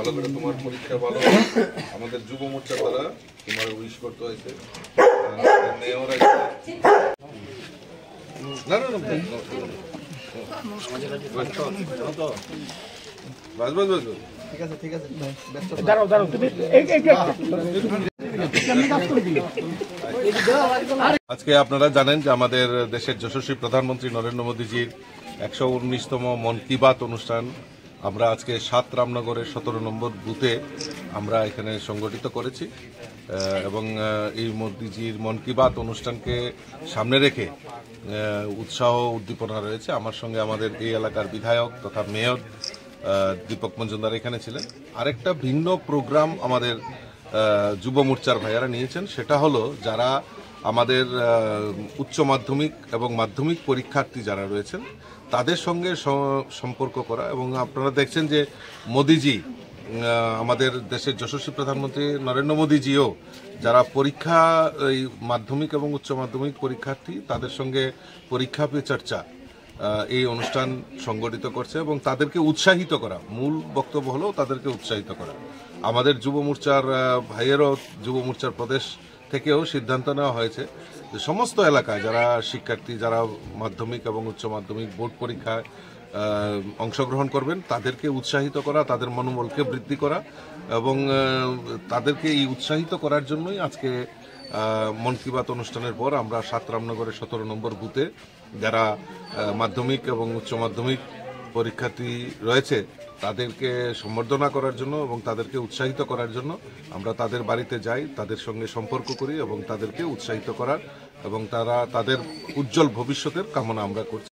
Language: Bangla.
ভালো করে তোমার পরীক্ষা ভালো আমাদের যুব মোর্চা দ্বারা তোমার উইশ করতে হয়েছে মেয়র না না না বাস বাস বাস ঠিক আছে ঠিক আছে দাঁড়াও দাঁড়াও তুমি আজকে আপনারা জানেন যে আমাদের দেশের যশস্বী প্রধানমন্ত্রী নরেন্দ্র মোদীজির 119তম মন কি বাত অনুষ্ঠান আমরা আজকে 7 রামনগরের 17 নম্বর বুথে আমরা এখানে সংগঠিত করেছি এবং এই মোদীজির মন কি বাত অনুষ্ঠানকে সামনে রেখে উৎসাহ উদ্দীপনা রয়েছে। আমার সঙ্গে আমাদের এই এলাকার বিধায়ক তথা মেয়র দীপক মজুমদার এখানে ছিলেন। আরেকটা ভিন্ন প্রোগ্রাম আমাদের যুব মোর্চার ভাইয়ারা নিয়েছেন, সেটা হলো যারা আমাদের উচ্চ মাধ্যমিক এবং মাধ্যমিক পরীক্ষার্থী যারা রয়েছেন তাদের সঙ্গে সম্পর্ক করা। এবং আপনারা দেখছেন যে মোদিজি আমাদের দেশের যশস্বী প্রধানমন্ত্রী নরেন্দ্র মোদীজিও যারা পরীক্ষা এই মাধ্যমিক এবং উচ্চ মাধ্যমিক পরীক্ষার্থী তাদের সঙ্গে পরীক্ষা পে চর্চা এই অনুষ্ঠান সংগঠিত করছে এবং তাদেরকে উৎসাহিত করা, মূল বক্তব্য হলো তাদেরকে উৎসাহিত করা। আমাদের যুব মোর্চার ভাইয়েরও যুব মোর্চার প্রদেশ থেকেও সিদ্ধান্ত নেওয়া হয়েছে যে সমস্ত এলাকায় যারা শিক্ষার্থী যারা মাধ্যমিক এবং উচ্চ মাধ্যমিক বোর্ড পরীক্ষায় অংশগ্রহণ করবেন তাদেরকে উৎসাহিত করা, তাদের মনোবলকে বৃদ্ধি করা এবং তাদেরকে এই উৎসাহিত করার জন্যই আজকে মন কি বাত অনুষ্ঠানের পর আমরা 7 রামনগরের 17 নম্বর বুথে যারা মাধ্যমিক এবং উচ্চ মাধ্যমিক পরীক্ষার্থী রয়েছে তাদেরকে সম্বর্ধনা করার জন্য এবং তাদেরকে উৎসাহিত করার জন্য আমরা তাদের বাড়িতে যাই, তাদের সঙ্গে সম্পর্ক করি এবং তাদেরকে উৎসাহিত করার এবং তারা তাদের উজ্জ্বল ভবিষ্যতের কামনা আমরা করছি।